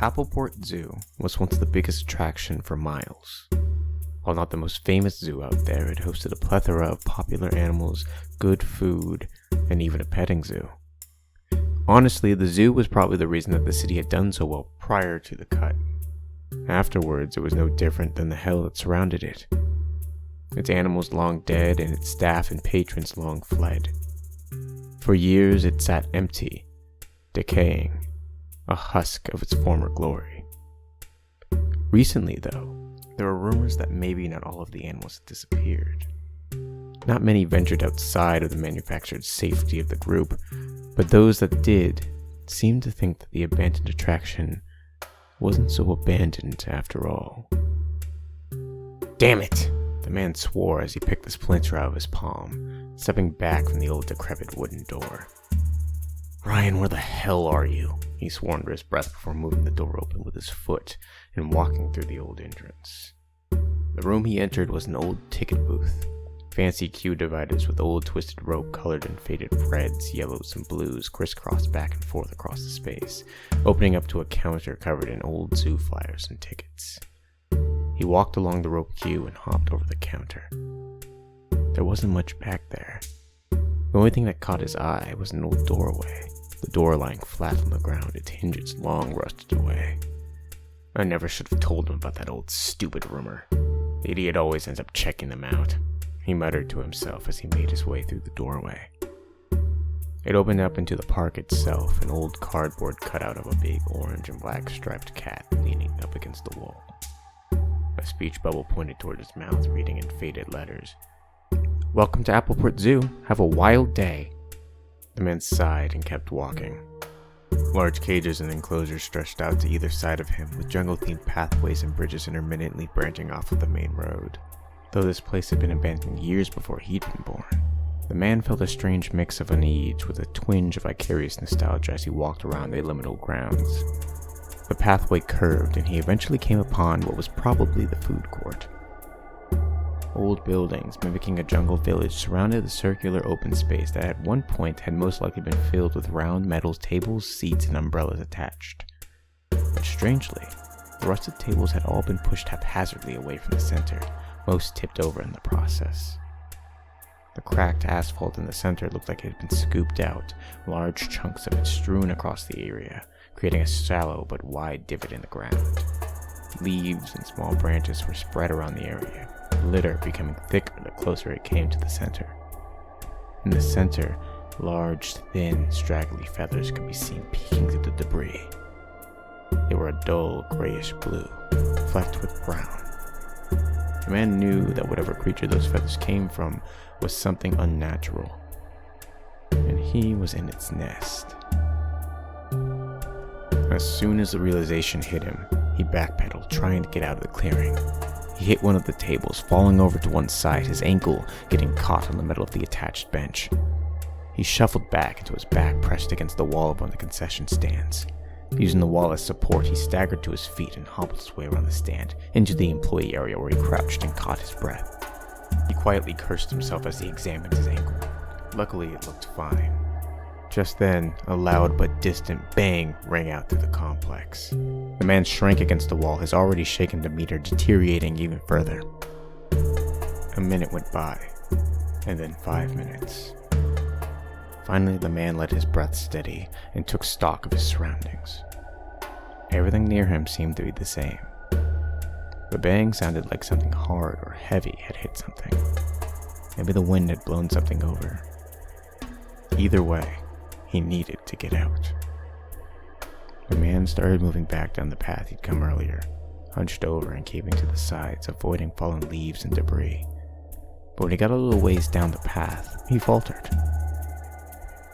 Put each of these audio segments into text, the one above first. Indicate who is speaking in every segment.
Speaker 1: Appleport Zoo was once the biggest attraction for miles. While not the most famous zoo out there, it hosted a plethora of popular animals, good food, and even a petting zoo. Honestly, the zoo was probably the reason that the city had done so well prior to the cut. Afterwards, it was no different than the hell that surrounded it. Its animals long dead, and its staff and patrons long fled. For years, it sat empty, decaying, a husk of its former glory. Recently, though, there were rumors that maybe not all of the animals had disappeared. Not many ventured outside of the manufactured safety of the group, but those that did seemed to think that the abandoned attraction wasn't so abandoned after all. Damn it! The man swore as he picked the splinter out of his palm, stepping back from the old decrepit wooden door. Ryan, where the hell are you? He swore under his breath before moving the door open with his foot and walking through the old entrance. The room he entered was an old ticket booth. Fancy queue dividers with old twisted rope colored in faded reds, yellows, and blues crisscrossed back and forth across the space, opening up to a counter covered in old zoo flyers and tickets. He walked along the rope queue and hopped over the counter. There wasn't much back there. The only thing that caught his eye was an old doorway, the door lying flat on the ground, its hinges long rusted away. I never should have told him about that old stupid rumor. The idiot always ends up checking them out, he muttered to himself as he made his way through the doorway. It opened up into the park itself, an old cardboard cutout of a big orange and black striped cat leaning up against the wall. A speech bubble pointed toward his mouth, reading in faded letters, "Welcome to Appleport Zoo. Have a wild day." The man sighed and kept walking. Large cages and enclosures stretched out to either side of him, with jungle-themed pathways and bridges intermittently branching off of the main road. Though this place had been abandoned years before he'd been born, the man felt a strange mix of unease with a twinge of vicarious nostalgia as he walked around the liminal grounds. The pathway curved, and he eventually came upon what was probably the food court. Old buildings, mimicking a jungle village, surrounded the circular open space that at one point had most likely been filled with round metal tables, seats, and umbrellas attached. But strangely, the rusted tables had all been pushed haphazardly away from the center, most tipped over in the process. The cracked asphalt in the center looked like it had been scooped out, large chunks of it strewn across the area, creating a shallow but wide divot in the ground. Leaves and small branches were spread around the area, litter becoming thicker the closer it came to the center. In the center, large, thin, straggly feathers could be seen peeking through the debris. They were a dull, grayish blue, flecked with brown. The man knew that whatever creature those feathers came from was something unnatural, and he was in its nest. As soon as the realization hit him, he backpedaled, trying to get out of the clearing. He hit one of the tables, falling over to one side, his ankle getting caught on the metal of the attached bench. He shuffled back into his back, pressed against the wall of one of the concession stands. Using the wall as support, he staggered to his feet and hobbled his way around the stand, into the employee area where he crouched and caught his breath. He quietly cursed himself as he examined his ankle. Luckily, it looked fine. Just then, a loud but distant bang rang out through the complex. The man shrank against the wall, his already shaken demeanor deteriorating even further. A minute went by, and then 5 minutes. Finally, the man let his breath steady and took stock of his surroundings. Everything near him seemed to be the same. The bang sounded like something hard or heavy had hit something. Maybe the wind had blown something over. Either way, he needed to get out. The man started moving back down the path he'd come earlier, hunched over and keeping to the sides, avoiding fallen leaves and debris. But when he got a little ways down the path, he faltered.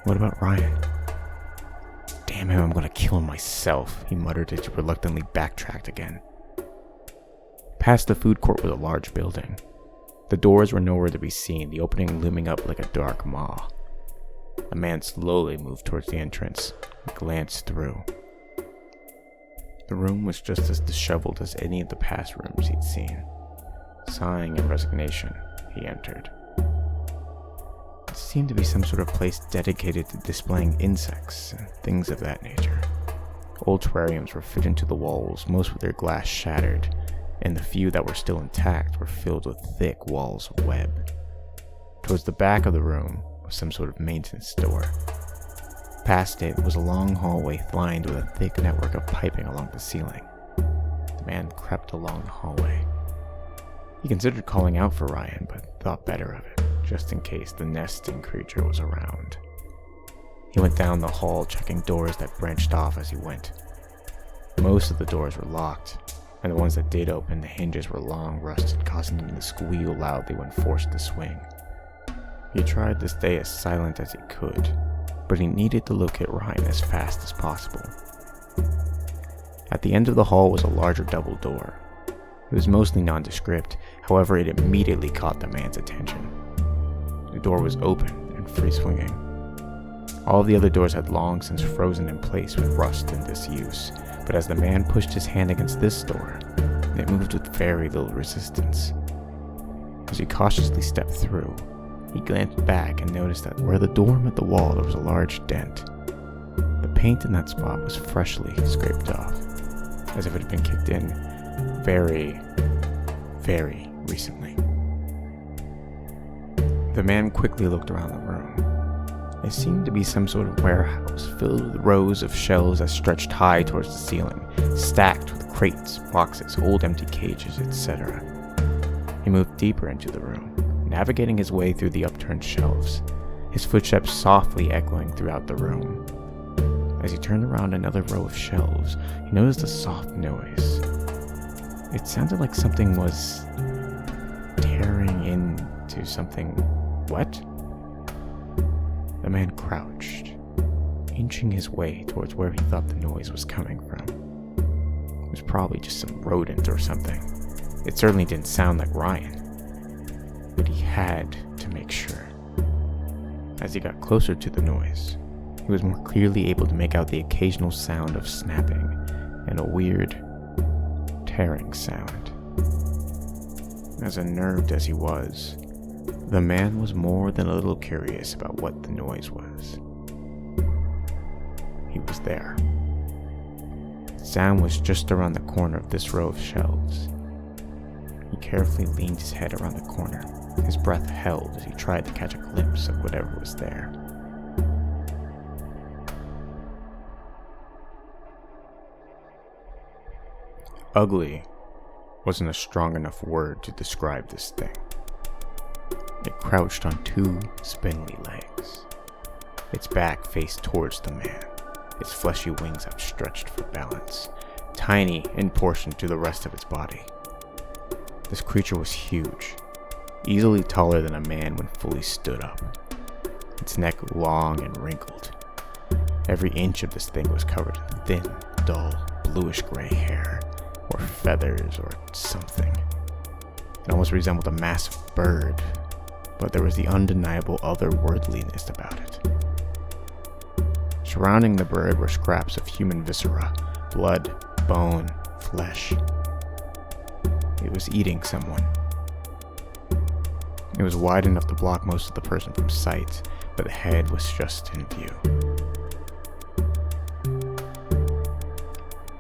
Speaker 1: What about Ryan? Damn him, I'm gonna kill him myself, he muttered as he reluctantly backtracked again. Past the food court was a large building. The doors were nowhere to be seen, the opening looming up like a dark maw. The man slowly moved towards the entrance and glanced through. The room was just as disheveled as any of the past rooms he'd seen. Sighing in resignation, he entered. It seemed to be some sort of place dedicated to displaying insects and things of that nature. Old terrariums were fit into the walls, most with their glass shattered, and the few that were still intact were filled with thick walls of web. Towards the back of the room was some sort of maintenance door. Past it was a long hallway lined with a thick network of piping along the ceiling. The man crept along the hallway. He considered calling out for Ryan, but thought better of it, just in case the nesting creature was around. He went down the hall, checking doors that branched off as he went. Most of the doors were locked, and the ones that did open, the hinges were long rusted, causing him to squeal loudly when forced to swing. He tried to stay as silent as he could, but he needed to locate Ryan as fast as possible. At the end of the hall was a larger double door. It was mostly nondescript, however it immediately caught the man's attention. The door was open and free-swinging. All of the other doors had long since frozen in place with rust and disuse, but as the man pushed his hand against this door, it moved with very little resistance. As he cautiously stepped through, he glanced back and noticed that where the door met the wall there was a large dent. The paint in that spot was freshly scraped off, as if it had been kicked in very, very recently. The man quickly looked around the room. It seemed to be some sort of warehouse filled with rows of shelves that stretched high towards the ceiling, stacked with crates, boxes, old empty cages, etc. He moved deeper into the room, navigating his way through the upturned shelves, his footsteps softly echoing throughout the room. As he turned around another row of shelves, he noticed a soft noise. It sounded like something was tearing into something wet. The man crouched, inching his way towards where he thought the noise was coming from. It was probably just some rodent or something. It certainly didn't sound like Ryan, but he had to make sure. As he got closer to the noise, he was more clearly able to make out the occasional sound of snapping and a weird, tearing sound. As unnerved as he was, the man was more than a little curious about what the noise was. He was there. The sound was just around the corner of this row of shelves. He carefully leaned his head around the corner, his breath held as he tried to catch a glimpse of whatever was there. Ugly wasn't a strong enough word to describe this thing. It crouched on two spindly legs, its back faced towards the man, its fleshy wings outstretched for balance, tiny in proportion to the rest of its body. This creature was huge, easily taller than a man when fully stood up, its neck long and wrinkled. Every inch of this thing was covered in thin, dull, bluish-gray hair, or feathers, or something. It almost resembled a massive bird, but there was the undeniable otherworldliness about it. Surrounding the bird were scraps of human viscera, blood, bone, flesh. It was eating someone. It was wide enough to block most of the person from sight, but the head was just in view.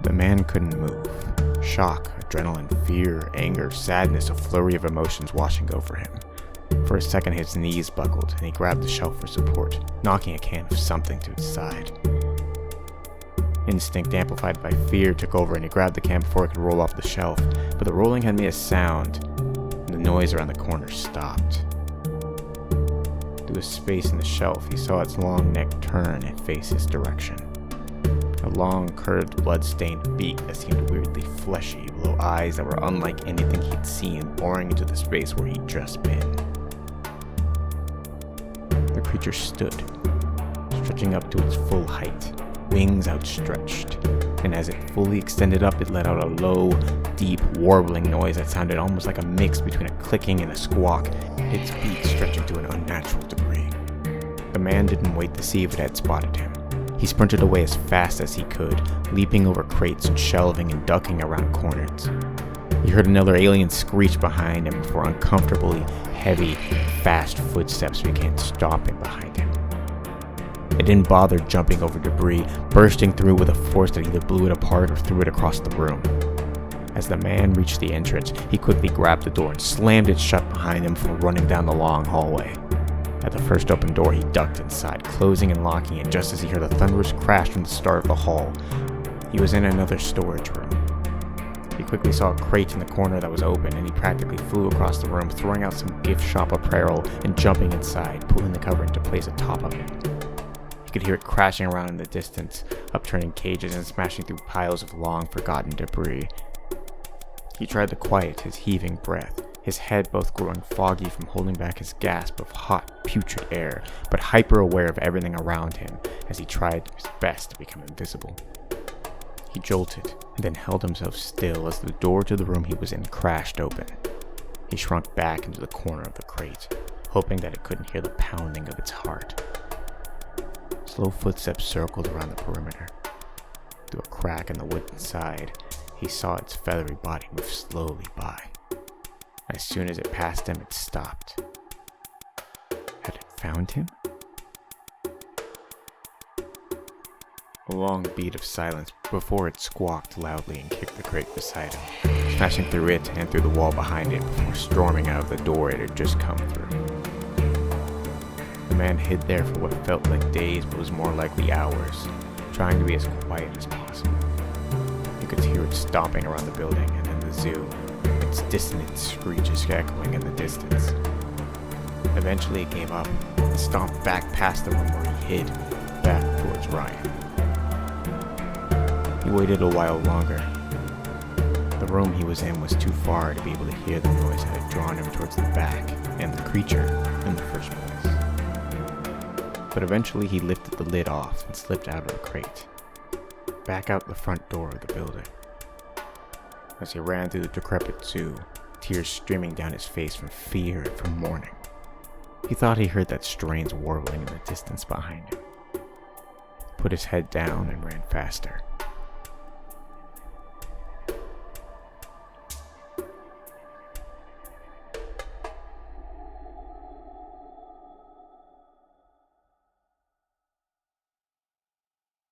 Speaker 1: The man couldn't move. Shock, adrenaline, fear, anger, sadness, a flurry of emotions washing over him. For a second his knees buckled and he grabbed the shelf for support, knocking a can of something to his side. Instinct amplified by fear took over and he grabbed the can before it could roll off the shelf, but the rolling had made a sound and the noise around the corner stopped. Through a space in the shelf he saw its long neck turn and face his direction. A long, curved, blood-stained beak that seemed weirdly fleshy below eyes that were unlike anything he'd seen boring into the space where he'd just been. The creature stood, stretching up to its full height, wings outstretched, and as it fully extended up, it let out a low, deep, warbling noise that sounded almost like a mix between a clicking and a squawk, its beak stretching to an unnatural degree. The man didn't wait to see if it had spotted him. He sprinted away as fast as he could, leaping over crates and shelving and ducking around corners. He heard another alien screech behind him before uncomfortably heavy, fast footsteps began stomping behind him. It didn't bother jumping over debris, bursting through with a force that either blew it apart or threw it across the room. As the man reached the entrance, he quickly grabbed the door and slammed it shut behind him before running down the long hallway. At the first open door, he ducked inside, closing and locking it just as he heard a thunderous crash from the start of the hall. He was in another storage room. He quickly saw a crate in the corner that was open, and he practically flew across the room, throwing out some gift shop apparel and jumping inside, pulling the cover into place atop of it. He could hear it crashing around in the distance, upturning cages and smashing through piles of long-forgotten debris. He tried to quiet his heaving breath, his head both growing foggy from holding back his gasp of hot, putrid air, but hyper-aware of everything around him as he tried his best to become invisible. He jolted, and then held himself still as the door to the room he was in crashed open. He shrunk back into the corner of the crate, hoping that it couldn't hear the pounding of its heart. Slow footsteps circled around the perimeter. Through a crack in the wood inside, he saw its feathery body move slowly by. As soon as it passed him, it stopped. Had it found him? A long beat of silence before it squawked loudly and kicked the crate beside him, smashing through it and through the wall behind it before storming out of the door it had just come through. The man hid there for what felt like days but was more likely hours, trying to be as quiet as possible. You could hear it stomping around the building and then the zoo, its dissonant screeches echoing in the distance. Eventually it gave up and stomped back past the room where he hid, back towards Ryan. He waited a while longer. The room he was in was too far to be able to hear the noise that had drawn him towards the back and the creature in the first place. But eventually he lifted the lid off and slipped out of the crate, back out the front door of the building. As he ran through the decrepit zoo, tears streaming down his face from fear and from mourning, he thought he heard that strange warbling in the distance behind him. He put his head down and ran faster.